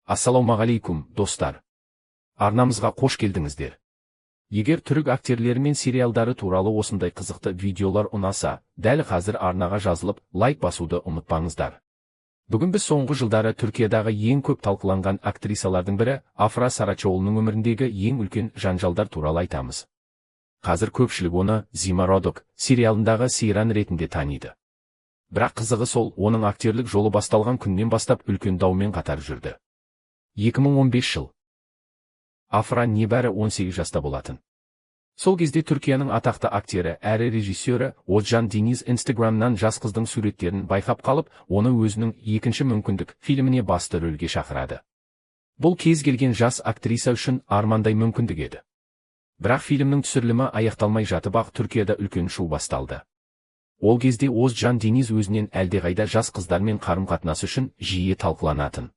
Ассалаумағалейкум, достар. Арнамызға қош келдіңіздер. Егер түрік актерлері мен сериалдары туралы осындай қызықты видеолар ұнаса, дәл қазір арнаға жазылып, лайк басуды ұмытпаңыздар. Бүгін біз соңғы жылдары Түркиядағы ең көп талқыланған актрисалардың бірі Афра Сарачоğlu'ның өміріндегі ең үлкен жанжалдар туралы айтамыз. Қазір көпшілік оны Зима Родок сериалындағы Сейран ретінде таниды. Бірақ қызығы сол, оның актерлік жолы басталған күннен бастап үлкен даумен қатар жүрді. 2015 жыл. Афра небәрі 18 жаста болатын. Сол кезде Түркияның атақты актері әрі режиссері Озcan Deniz Instagram'нан жас қыздың суреттерін байқап қалып, оны өзінің екінші мүмкіндік фильміне басты рөлге шақырады. Бұл кез келген жас актриса үшін армандай мүмкіндік еді. Бірақ фильмнің түсірілімі аяқталмай жатып-ақ Түркияда үлкен шу басталды. Ол кезде Озcan Deniz өзінен әлдеқайда жас қыздармен қарым-қатынасы үшін жиі талқыланатын.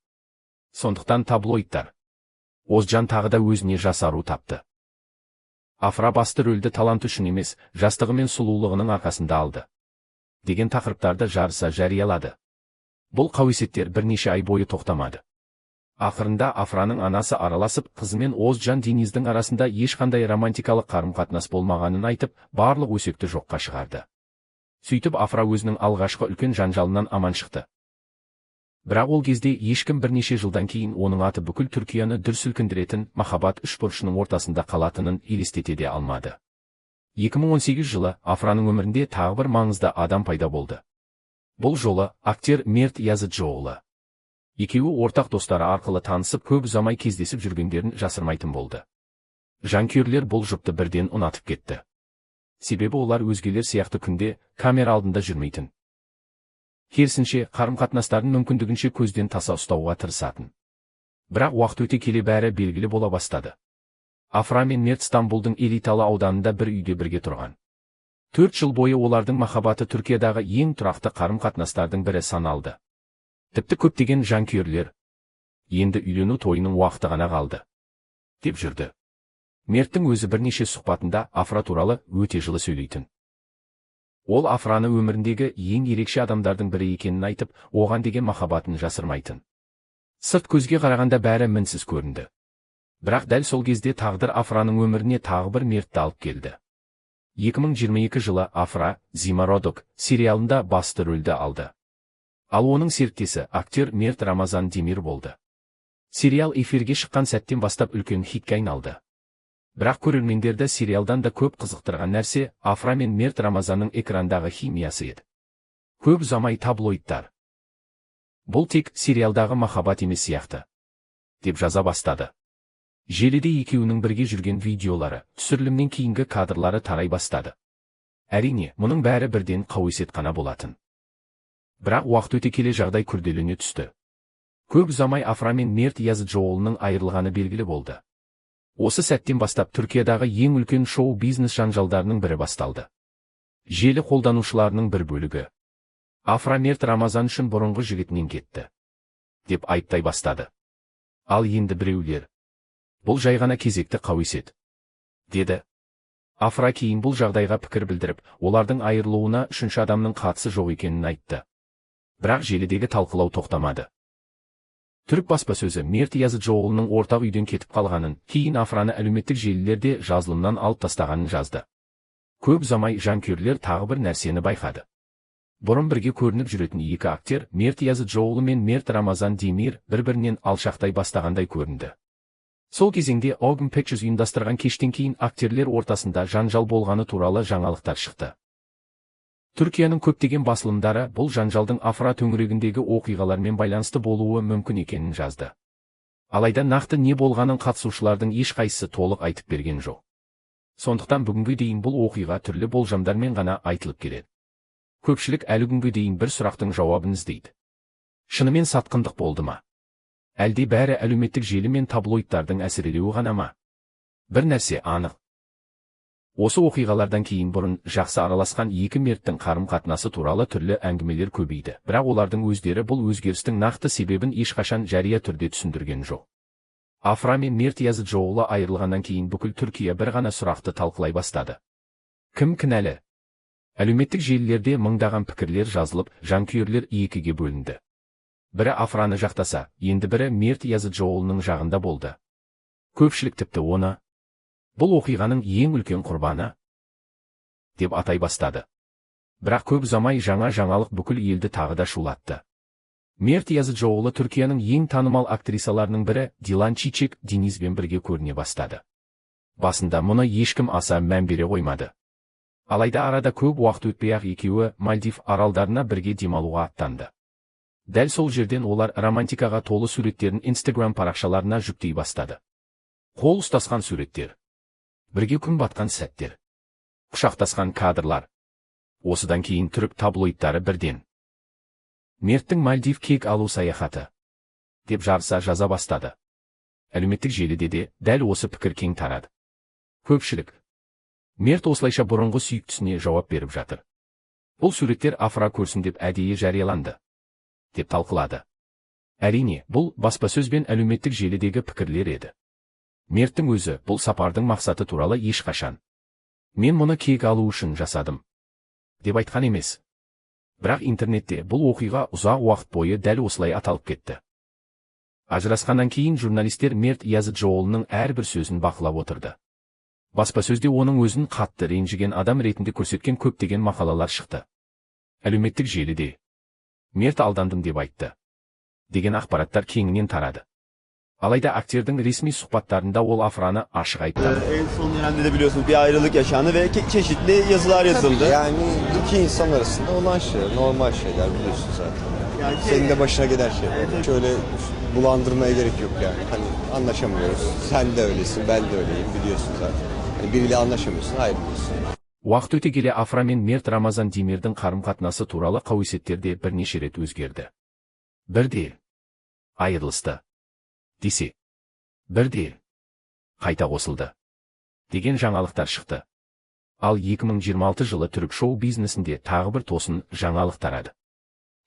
Сондықтан таблоидтар Озcan тағы да өзіне жас ару тапты. Афра басты рөлді талант үшін емес, жастығы мен сұлулығының арқасында алды деген тақырыптарды жарыса жариялады. Бұл қауесеттер бірнеше ай бойы тоқтамады. Ақырында Афраның анасы араласып, қызы мен Озcan Deniz'дің арасында ешқандай романтикалық қарым-қатынас болмағанын айтып, барлық өсекті жоққа шығарды. Сөйтіп Афра өзінің алғашқы үлкен жанжалынан аман шықты. Бірақ ол кезде ешкім бірнеше жылдан кейін оның аты бүкіл Түркияны дүр сілкіндіретін махаббат үшбұрышының ортасында қалатынын елестете де алмады. 2018 жылы Афраның өмірінде тағы бір маңызды адам пайда болды. Бұл жолы актер Mert Yazıcıoğlu. Екеуі ортақ достары арқылы танысып, көп ұзамай кездесіп жүргендерін жасырмайтын болды. Жанкүйерлер бұл жұпты бірден ұнатып кетті. Себебі олар өзгелер сияқты күнде камера алдында жүрмейтін. Керісінше, қарым-қатынастарын мүмкіндігінше көзден таса ұстауға тырысатын. Бірақ уақыт өте келе бәрі белгілі бола бастады. Афра мен Mert Стамбулдың элиталы ауданында бір үйде бірге тұрған. 4 жыл бойы олардың махаббаты Түркиядағы ең тұрақты қарым-қатынастардың бірі саналды. Тіпті көптеген жанкүйерлер енді үйлену тойының уақыты ғана қалды деп жүрді. Mert'тің өзі бірнеше сұхбатында Афра туралы өте жылы сөйлейтін. Ол Афраны өміріндегі ең ерекше адамдардың бірі екенін айтып, оған деген махаббатын жасырмайтын. Сырт көзге қарағанда бәрі мінсіз көрінді. Бірақ дәл сол кезде тағдыр Афраның өміріне тағы бір Mert'ті алып келді. 2022 жылы Афра Zima Rodok сериалында басты рөлді алды. Ал оның серіктесі актер Mert Ramazan Demir болды. Сериал эфирге шыққан сәттен бастап үлкен хитке айналды. Бірақ көрермендерді сериалдан да көп қызықтырған нәрсе Афра мен Mert Ramazan'ның экрандағы химиясы еді. Көп ұзамай таблоидтар бұл тек сериалдағы махаббат емес сияқты деп жаза бастады. Желіде екеуінің бірге жүрген видеолары, түсірілімнен кейінгі кадрлары тарай бастады. Әрине, мұның бәрі бірден қауесет қана болатын. Бірақ уақыт өте келе жағдай күрделене түсті. Көп ұзамай Афра мен Mert Yazıcıoğlu'ның айырылғаны белгілі болды. Осы сәттен бастап Түркиядағы ең үлкен шоу-бизнес жанжалдарының бірі басталды. Желі қолданушыларының бір бөлігі Афра Mert Ramazan үшін бұрынғы жігітінен кетті деп айыптай бастады. Ал енді біреулер бұл жай ғана кезекті қауесет деді. Афра кейін бұл жағдайға пікір білдіріп, олардың айырылуына үшінші адамның қатысы жоқ екенін айтты. Бірақ желідегі талқылау тоқтамады. Түрік баспасөзі Mert Yazıcıoğlu'ның ортақ үйден кетіп қалғанын, кейін Афраны әлеуметтік желілерде жазылымнан алып тастағанын жазды. Көп ұзамай жанкүйерлер тағы бір нәрсені байқады. Бұрын бірге көрініп жүретін екі актер Mert Yazıcıoğlu мен Mert Ramazan Demir бір-бірінен алшақтай бастағандай көрінді. Сол кезеңде Ogun Pictures ұйымдастырған кештен кейін актерлер ортасында жанжал болғаны туралы жаңалықтар шықты. Түркияның көптеген басылымдары бұл жанжалдың Афра төңірегіндегі оқиғалармен байланысты болуы мүмкін екенін жазды. Алайда нақты не болғанын қатысушылардың ешқайсысы толық айтып берген жоқ. Сондықтан бүгінге дейін бұл оқиға түрлі болжамдармен ғана айтылып келеді. Көпшілік әлі күнге дейін бір сұрақтың жауабын іздейді. Шынымен сатқындық болды ма? Әлде бәрі әлеуметтік желі мен таблоидтардың әсерелеуі ғана ма? Бір нәрсе анық. Осы оқиғалардан кейін бұрын жақсы араласқан екі Mert'тің қарым-қатынасы туралы түрлі әңгімелер көбейді, бірақ олардың өздері бұл өзгерістің нақты себебін ешқашан жария түрде түсіндірген жоқ. Афра мен Mert Yazıcıoğlu айырылғаннан кейін бүкіл Түркия бір ғана сұрақты талқылай бастады. Кім кінәлі? Әлеуметтік желілерде мыңдаған пікірлер жазылып, жанкүйерлер екіге бөлінді. Бірі Афраны жақтаса, енді бірі Мерт Языджоғлының жағында болды. Көпшілік тіпті оны бұл оқиғаның ең үлкен құрбаны деп атай бастады. Бірақ көп ұзамай жаңа жаңалық бүкіл елді тағы да шулатты. Мерт Языджоғлы Түркияның ең танымал актрисаларының бірі Дилан Чичек Денизбен бірге көріне бастады. Басында мұны ешкім аса мән бере қоймады. Алайда арада көп уақыт өтпей-ақ екеуі Мальдив аралдарына бірге демалуға аттанды. Дәл сол жерден олар романтикаға толы суреттерін Instagram парақшаларына жүктей бастады. Қол ұстасқан суреттер, бірге күн батқан сәттер, құшақтасқан кадрлар. Осыдан кейін түрік таблоидтары бірден Мерттің Мальдив кек алу саяхаты деп жарыса жаза бастады. Әлеуметтік желіде де дәл осы пікір кең тарады. Көпшілік Мерт осылайша бұрынғы сүйіктісіне жауап беріп жатыр. Бұл суреттер Афра көрсін деп әдейі жарияланды деп талқылады. Әрине, бұл баспасөз бен әлеуметтік желідегі пікірлер еді. Мерттің өзі бұл сапардың мақсаты туралы ешқашан "Мен мұны кек алу үшін жасадым" деп айтқан емес. Бірақ интернетте бұл оқиға ұзақ уақыт бойы дәл осылай аталып кетті. Ажырасқаннан кейін журналистер Мерт Языджоғлының әрбір сөзін бақылап отырды. Баспасөзде оның өзін қатты ренжіген адам ретінде көрсеткен көптеген мақалалар шықты. Әлеуметтік желіде Мерт алдандым деп айтты деген ақпараттар кеңінен тарады. Alайda aktörün resmi сұхбаттарында ол Afra'nı aşık ayıptı. En son dönemde de biliyorsunuz bir ayrılık yaşandı ve çeşitli yazılar yazıldı. Yani iki insan arasında olan şeyler, normal şeyler biliyorsun zaten. Yani senin de başına gelen şeyler. Evet. Şöyle bulandırmaya gerek yok yani. Hani anlaşamıyoruz. Sen de öylesin, ben de öyleyim biliyorsun zaten. Hani biriyle anlaşamıyorsun, ayrılıyorsun. Уақыт өте келе Афра мен Мерт Рамазан Демирдің қарым-қатынасы туралы қауесеттерде бірнеше рет өзгерді. Бірде айырылысты десе, бірде қайта қосылды деген жаңалықтар шықты. Ал 2026 жылы түрік шоу-бизнесінде тағы бір тосын жаңалық тарады.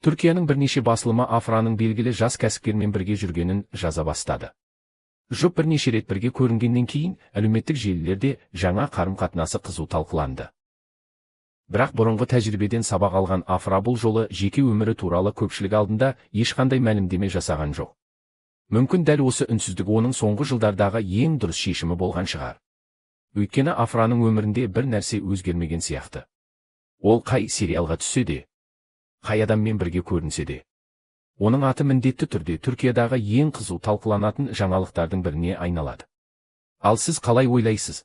Түркияның бірнеше басылымы Афраның белгілі жас кәсіпкермен бірге жүргенін жаза бастады. Жұп бірнеше рет бірге көрінгеннен кейін әлеуметтік желілерде жаңа қарым-қатынасы қызу талқыланды. Бірақ бұрынғы тәжірибеден сабақ алған Афра бұл жолы жеке өмірі туралы көпшілік алдында ешқандай мәлімдеме жасаған жоқ. Мүмкін дәл осы үнсіздік оның соңғы жылдардағы ең дұрыс шешімі болған шығар. Өйткені Афраның өмірінде бір нәрсе өзгермеген сияқты. Ол қай сериалға түссе де, қай адаммен бірге көрінсе де, оның аты міндетті түрде Түркиядағы ең қызу талқыланатын жаңалықтардың біріне айналады. Ал сіз қалай ойлайсыз?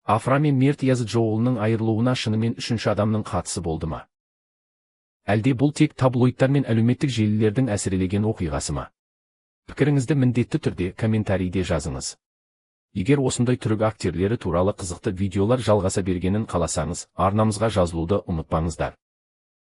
Афра мен Мерт Языджоғлының айырылуына шынымен үшінші адамның қатысы болды ма? Әлде бұл тек таблоидтар мен әлеуметтік желілердің әсірелеген оқиғасы ма? Пікіріңізді міндетті түрде комментарийде жазыңыз. Егер осындай түрік актерлері туралы қызықты видеолар жалғаса бергенін қаласаңыз, арнамызға жазылуды ұмытпаңыздар.